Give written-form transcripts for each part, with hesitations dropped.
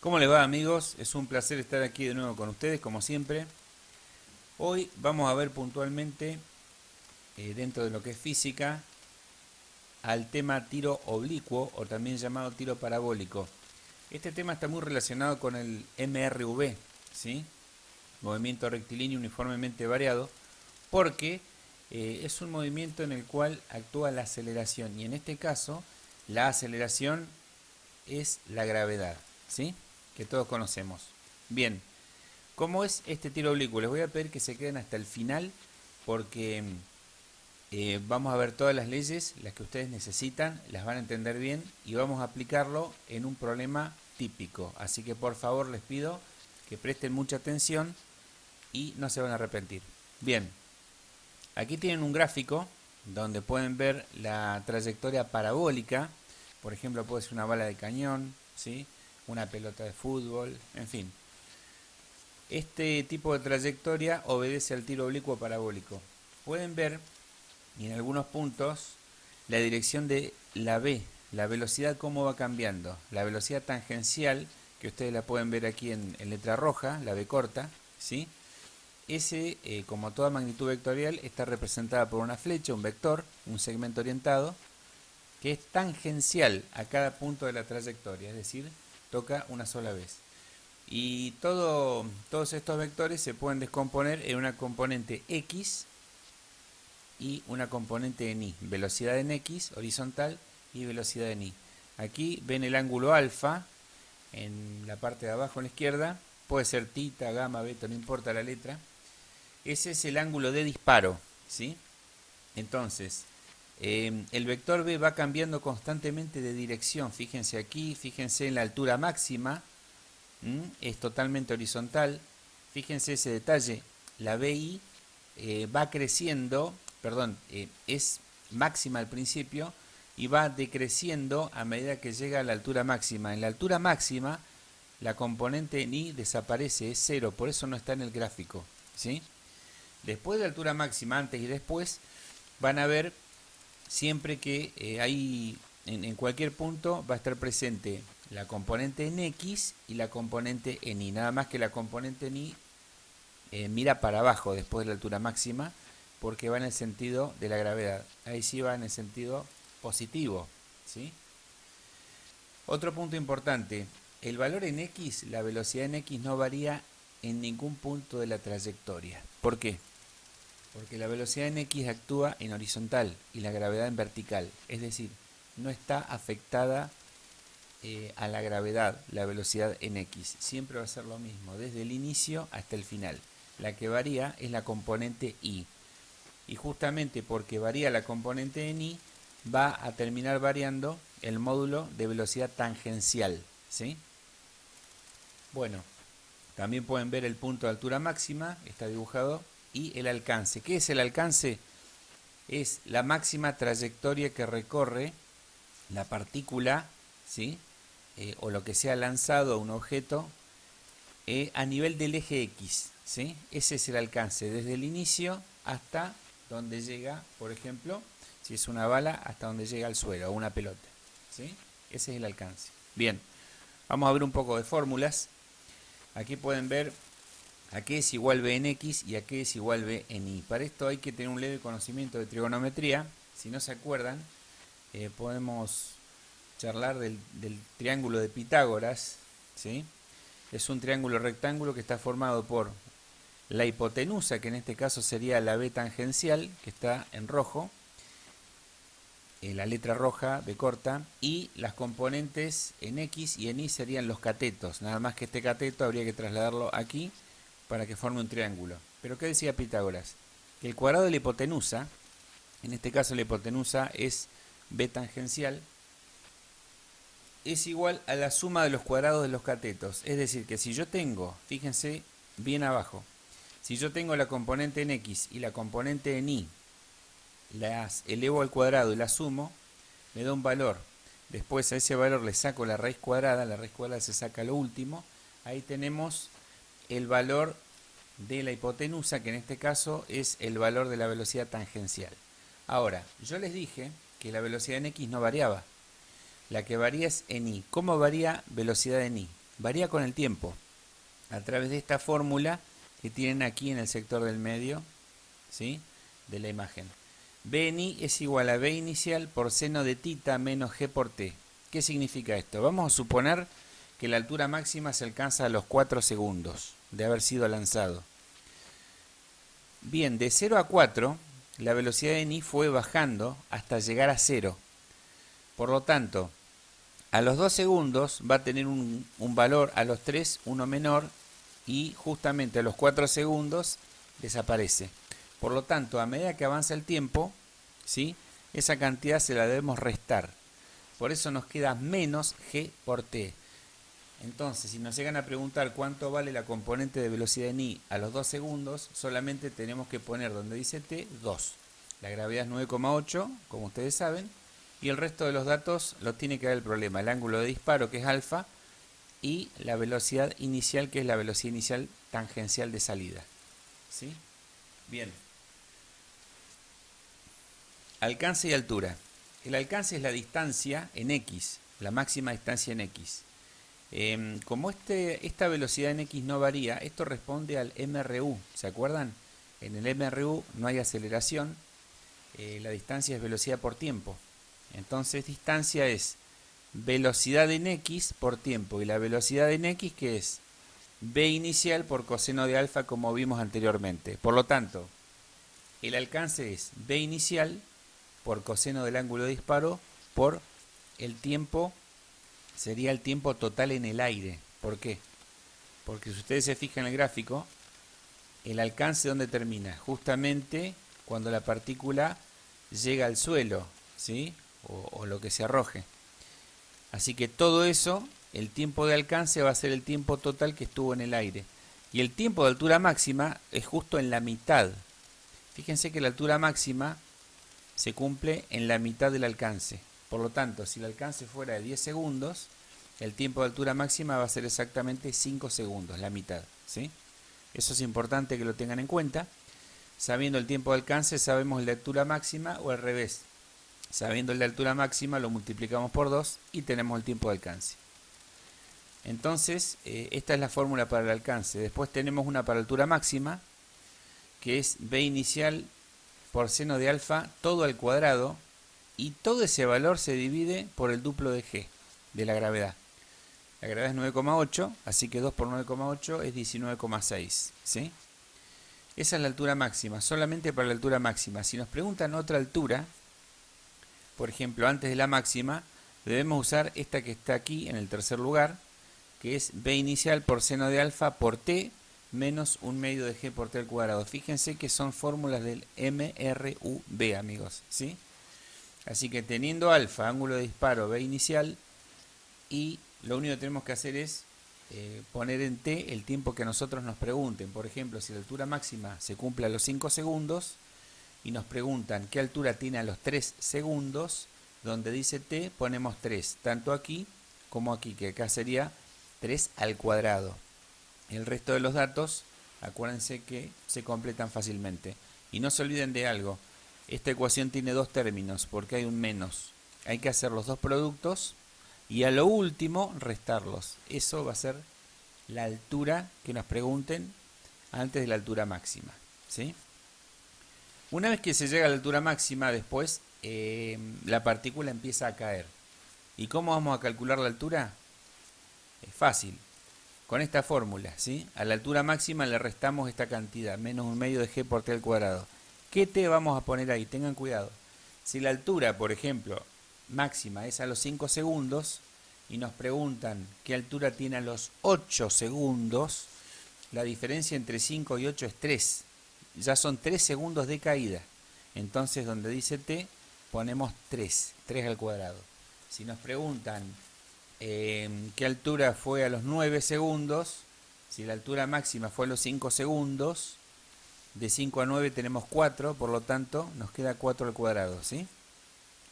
¿Cómo les va, amigos? Es un placer estar aquí de nuevo con ustedes, como siempre. Hoy vamos a ver puntualmente, dentro de lo que es física, al tema tiro oblicuo o también llamado tiro parabólico. Este tema está muy relacionado con el MRV, ¿sí? Movimiento rectilíneo uniformemente variado, porque es un movimiento en el cual actúa la aceleración y en este caso la aceleración es la gravedad, ¿sí? Que todos conocemos. Bien, ¿cómo es este tiro oblicuo? Les voy a pedir que se queden hasta el final porque vamos a ver todas las leyes, las que ustedes necesitan, las van a entender bien y vamos a aplicarlo en un problema típico. Así que por favor les pido que presten mucha atención y no se van a arrepentir. Bien, aquí tienen un gráfico donde pueden ver la trayectoria parabólica. Por ejemplo, puede ser una bala de cañón, ¿sí? Una pelota de fútbol, en fin. Este tipo de trayectoria obedece al tiro oblicuo parabólico. Pueden ver, y en algunos puntos, la dirección de la V, la velocidad cómo va cambiando. La velocidad tangencial, que ustedes la pueden ver aquí en letra roja, la V corta, ¿sí? Ese, como toda magnitud vectorial, está representada por una flecha, un vector, un segmento orientado, que es tangencial a cada punto de la trayectoria, es decir, toca una sola vez. Y todos estos vectores se pueden descomponer en una componente X y una componente en Y. Velocidad en X, horizontal, y velocidad en Y. Aquí ven el ángulo alfa, en la parte de abajo a la izquierda. Puede ser tita, gamma, beta, no importa la letra. Ese es el ángulo de disparo, ¿sí? Entonces, el vector B va cambiando constantemente de dirección. Fíjense aquí, fíjense en la altura máxima. Es totalmente horizontal. Fíjense ese detalle. La BI va creciendo, perdón, es máxima al principio y va decreciendo a medida que llega a la altura máxima. En la altura máxima, la componente en I desaparece, es cero, por eso no está en el gráfico, ¿sí? Después de la altura máxima, antes y después, van a ver siempre que hay en cualquier punto va a estar presente la componente en X y la componente en Y. Nada más que la componente en Y mira para abajo después de la altura máxima porque va en el sentido de la gravedad. Ahí sí va en el sentido positivo, ¿sí? Otro punto importante, el valor en X, la velocidad en X no varía en ningún punto de la trayectoria. ¿Por qué? Porque la velocidad en X actúa en horizontal y la gravedad en vertical. Es decir, no está afectada a la gravedad, la velocidad en X. Siempre va a ser lo mismo, desde el inicio hasta el final. La que varía es la componente Y. Y justamente porque varía la componente en Y, va a terminar variando el módulo de velocidad tangencial, ¿sí? Bueno, también pueden ver el punto de altura máxima, está dibujado, y el alcance. ¿Qué es el alcance? Es la máxima trayectoria que recorre la partícula, ¿sí? O lo que sea lanzado a un objeto a nivel del eje X, ¿sí? Ese es el alcance, desde el inicio hasta donde llega, por ejemplo, si es una bala, hasta donde llega al suelo, o una pelota, ¿sí? Ese es el alcance. Bien, vamos a ver un poco de fórmulas. Aquí pueden ver a qué es igual b en x y a qué es igual b en y. Para esto hay que tener un leve conocimiento de trigonometría. Si no se acuerdan, podemos charlar del triángulo de Pitágoras, ¿sí? Es un triángulo rectángulo que está formado por la hipotenusa, que en este caso sería la b tangencial, que está en rojo, la letra roja, b corta, y las componentes en x y en y serían los catetos. Nada más que este cateto habría que trasladarlo aquí para que forme un triángulo. Pero ¿qué decía Pitágoras? Que el cuadrado de la hipotenusa, en este caso la hipotenusa es b tangencial, es igual a la suma de los cuadrados de los catetos. Es decir, que si yo tengo, fíjense bien abajo, si yo tengo la componente en x y la componente en y, las elevo al cuadrado y las sumo, me da un valor. Después a ese valor le saco la raíz cuadrada se saca lo último. Ahí tenemos el valor de la hipotenusa, que en este caso es el valor de la velocidad tangencial. Ahora, yo les dije que la velocidad en x no variaba. La que varía es en y. ¿Cómo varía velocidad en y? varía con el tiempo, a través de esta fórmula que tienen aquí en el sector del medio, ¿sí?, de la imagen. Bni es igual a B inicial por seno de tita menos G por T. ¿Qué significa esto? Vamos a suponer que la altura máxima se alcanza a los 4 segundos de haber sido lanzado. Bien, de 0 a 4, la velocidad de Ni fue bajando hasta llegar a 0. Por lo tanto, a los 2 segundos va a tener un valor, a los 3 uno menor, y justamente a los 4 segundos desaparece. Por lo tanto, a medida que avanza el tiempo, ¿sí?, esa cantidad se la debemos restar. Por eso nos queda menos G por T. Entonces, si nos llegan a preguntar cuánto vale la componente de velocidad en I a los 2 segundos, solamente tenemos que poner donde dice T, 2. La gravedad es 9,8, como ustedes saben, y el resto de los datos los tiene que dar el problema. El ángulo de disparo, que es alfa, y la velocidad inicial, que es la velocidad inicial tangencial de salida. ¿Sí? Bien. Alcance y altura. El alcance es la distancia en X, la máxima distancia en X. Como esta velocidad en X no varía, esto responde al MRU, ¿se acuerdan? En el MRU no hay aceleración, la distancia es velocidad por tiempo. Entonces distancia es velocidad en X por tiempo, y la velocidad en X, que es B inicial por coseno de alfa, como vimos anteriormente. Por lo tanto, el alcance es B inicial por coseno del ángulo de disparo por el tiempo. Sería el tiempo total en el aire. ¿Por qué? Porque si ustedes se fijan en el gráfico, el alcance, ¿dónde termina? Justamente cuando la partícula llega al suelo, ¿sí?, o lo que se arroje. Así que todo eso, el tiempo de alcance va a ser el tiempo total que estuvo en el aire. Y el tiempo de altura máxima es justo en la mitad. Fíjense que la altura máxima se cumple en la mitad del alcance. Por lo tanto, si el alcance fuera de 10 segundos, el tiempo de altura máxima va a ser exactamente 5 segundos, la mitad, ¿sí? Eso es importante que lo tengan en cuenta. Sabiendo el tiempo de alcance, sabemos el de altura máxima, o al revés. Sabiendo el de altura máxima, lo multiplicamos por 2 y tenemos el tiempo de alcance. Entonces, esta es la fórmula para el alcance. Después tenemos una para altura máxima, que es B inicial por seno de alfa, todo al cuadrado, y todo ese valor se divide por el duplo de G, de la gravedad. La gravedad es 9,8, así que 2 por 9,8 es 19,6, ¿sí? Esa es la altura máxima, solamente para la altura máxima. Si nos preguntan otra altura, por ejemplo, antes de la máxima, debemos usar esta que está aquí en el tercer lugar, que es B inicial por seno de alfa por T menos 1 medio de G por T al cuadrado. Fíjense que son fórmulas del MRUB, amigos, ¿sí? Así que teniendo alfa, ángulo de disparo, B inicial, y lo único que tenemos que hacer es poner en T el tiempo que nosotros nos pregunten. Por ejemplo, si la altura máxima se cumple a los 5 segundos y nos preguntan qué altura tiene a los 3 segundos, donde dice T ponemos 3, tanto aquí como aquí, que acá sería 3 al cuadrado. El resto de los datos, acuérdense que se completan fácilmente. Y no se olviden de algo. Esta ecuación tiene dos términos porque hay un menos. Hay que hacer los dos productos y a lo último restarlos. Eso va a ser la altura que nos pregunten antes de la altura máxima, ¿sí? Una vez que se llega a la altura máxima, después la partícula empieza a caer. ¿Y cómo vamos a calcular la altura? Es fácil. Con esta fórmula, ¿sí? A la altura máxima le restamos esta cantidad, menos 1 medio de G por T al cuadrado. ¿Qué T vamos a poner ahí? Tengan cuidado. Si la altura, por ejemplo, máxima es a los 5 segundos y nos preguntan qué altura tiene a los 8 segundos, la diferencia entre 5 y 8 es 3. Ya son 3 segundos de caída. Entonces, donde dice T, ponemos 3 al cuadrado. Si nos preguntan qué altura fue a los 9 segundos, si la altura máxima fue a los 5 segundos, de 5 a 9 tenemos 4, por lo tanto nos queda 4 al cuadrado, ¿sí?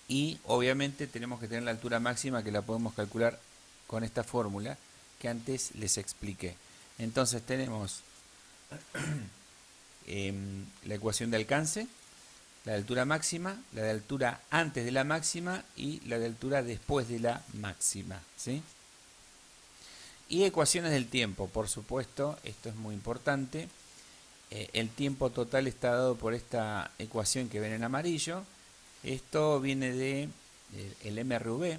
Y obviamente tenemos que tener la altura máxima, que la podemos calcular con esta fórmula que antes les expliqué. Entonces tenemos la ecuación de alcance, la de altura máxima, la de altura antes de la máxima y la de altura después de la máxima, ¿sí? Y ecuaciones del tiempo, por supuesto, esto es muy importante. El tiempo total está dado por esta ecuación que ven en amarillo. Esto viene de el MRV,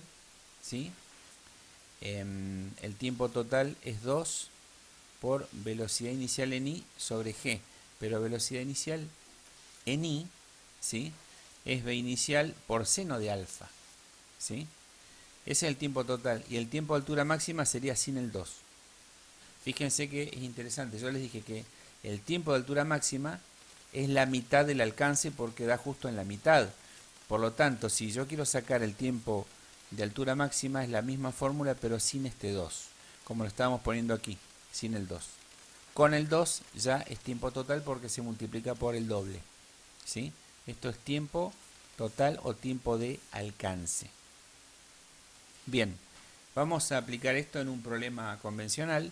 ¿sí? El tiempo total es 2 por velocidad inicial en I sobre G, pero velocidad inicial en I, ¿sí?, es V inicial por seno de alfa, ¿sí? Ese es el tiempo total, y el tiempo de altura máxima sería sin el 2. Fíjense que es interesante, yo les dije que el tiempo de altura máxima es la mitad del alcance porque da justo en la mitad. Por lo tanto, si yo quiero sacar el tiempo de altura máxima, es la misma fórmula pero sin este 2, como lo estábamos poniendo aquí, sin el 2. Con el 2 ya es tiempo total porque se multiplica por el doble, ¿sí? Esto es tiempo total o tiempo de alcance. Bien, vamos a aplicar esto en un problema convencional.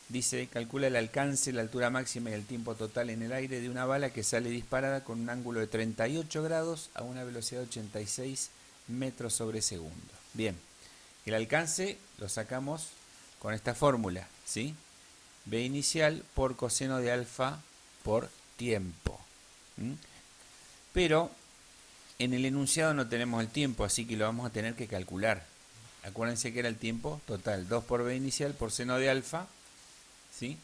Dice, calcula el alcance, la altura máxima y el tiempo total en el aire de una bala que sale disparada con un ángulo de 38 grados a una velocidad de 86 metros sobre segundo. Bien, el alcance lo sacamos con esta fórmula, ¿sí? V inicial por coseno de alfa por tiempo. Pero en el enunciado no tenemos el tiempo, así que lo vamos a tener que calcular. Acuérdense que era el tiempo total, 2 por V inicial por seno de alfa, ¿sí?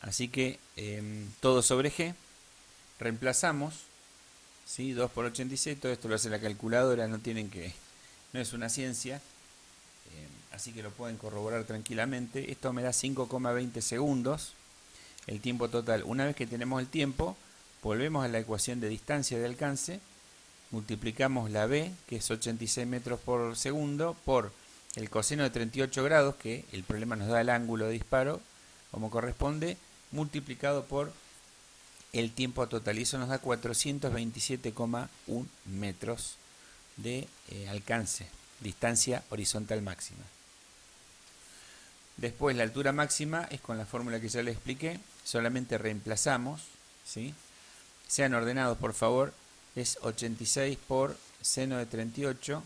Así que todo sobre G, reemplazamos, ¿sí? 2 por 86, todo esto lo hace la calculadora, no es una ciencia, así que lo pueden corroborar tranquilamente. Esto me da 5,20 segundos, el tiempo total. Una vez que tenemos el tiempo, volvemos a la ecuación de distancia de alcance, multiplicamos la V, que es 86 metros por segundo, por el coseno de 38 grados, que el problema nos da el ángulo de disparo, como corresponde, multiplicado por el tiempo total. Y eso nos da 427,1 metros de alcance, distancia horizontal máxima. Después la altura máxima es con la fórmula que ya les expliqué, solamente reemplazamos, ¿sí? Sean ordenados, por favor. Es 86 por seno de 38.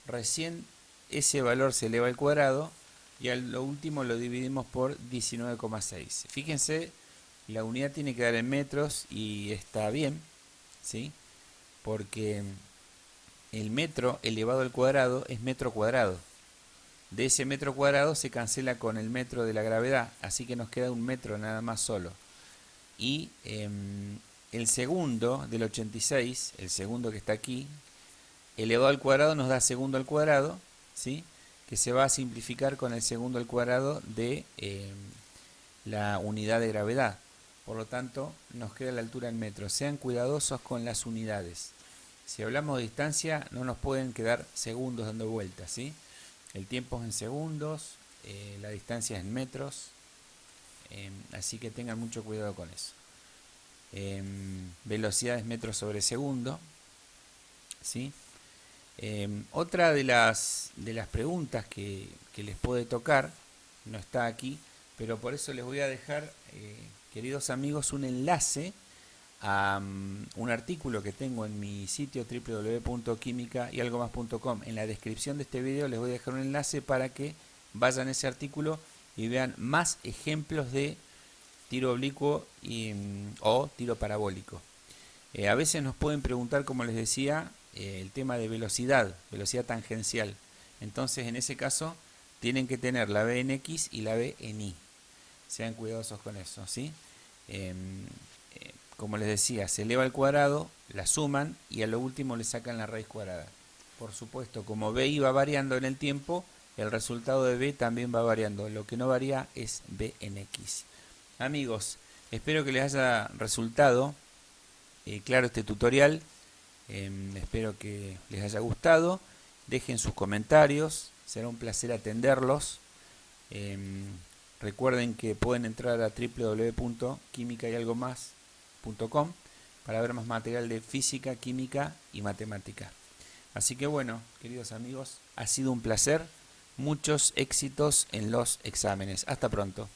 Recién ese valor se eleva al cuadrado y a lo último lo dividimos por 19,6. Fíjense, la unidad tiene que dar en metros y está bien, ¿sí? Porque el metro elevado al cuadrado es metro cuadrado. De ese metro cuadrado se cancela con el metro de la gravedad, así que nos queda un metro nada más solo. Y el segundo del 86, el segundo que está aquí, elevado al cuadrado nos da segundo al cuadrado, ¿sí?, que se va a simplificar con el segundo al cuadrado de la unidad de gravedad. Por lo tanto, nos queda la altura en metros. Sean cuidadosos con las unidades. Si hablamos de distancia, no nos pueden quedar segundos dando vueltas, ¿sí? El tiempo es en segundos, la distancia es en metros, así que tengan mucho cuidado con eso. Velocidad es metros sobre segundo, ¿sí? Otra de las preguntas que les puede tocar, no está aquí, pero por eso les voy a dejar, queridos amigos, un enlace a un artículo que tengo en mi sitio www.quimicayalgomás.com. En la descripción de este video les voy a dejar un enlace para que vayan a ese artículo y vean más ejemplos de tiro oblicuo o tiro parabólico. A veces nos pueden preguntar, como les decía, el tema de velocidad tangencial. Entonces, en ese caso, tienen que tener la V en X y la V en Y. Sean cuidadosos con eso, ¿sí? Como les decía, se eleva al cuadrado, la suman y a lo último le sacan la raíz cuadrada. Por supuesto, como VI va variando en el tiempo, el resultado de V también va variando. Lo que no varía es V en X. Amigos, espero que les haya resultado claro este tutorial. Espero que les haya gustado. Dejen sus comentarios, será un placer atenderlos. Recuerden que pueden entrar a www.quimicayalgomás.com para ver más material de física, química y matemática. Así que bueno, queridos amigos, ha sido un placer. Muchos éxitos en los exámenes. Hasta pronto.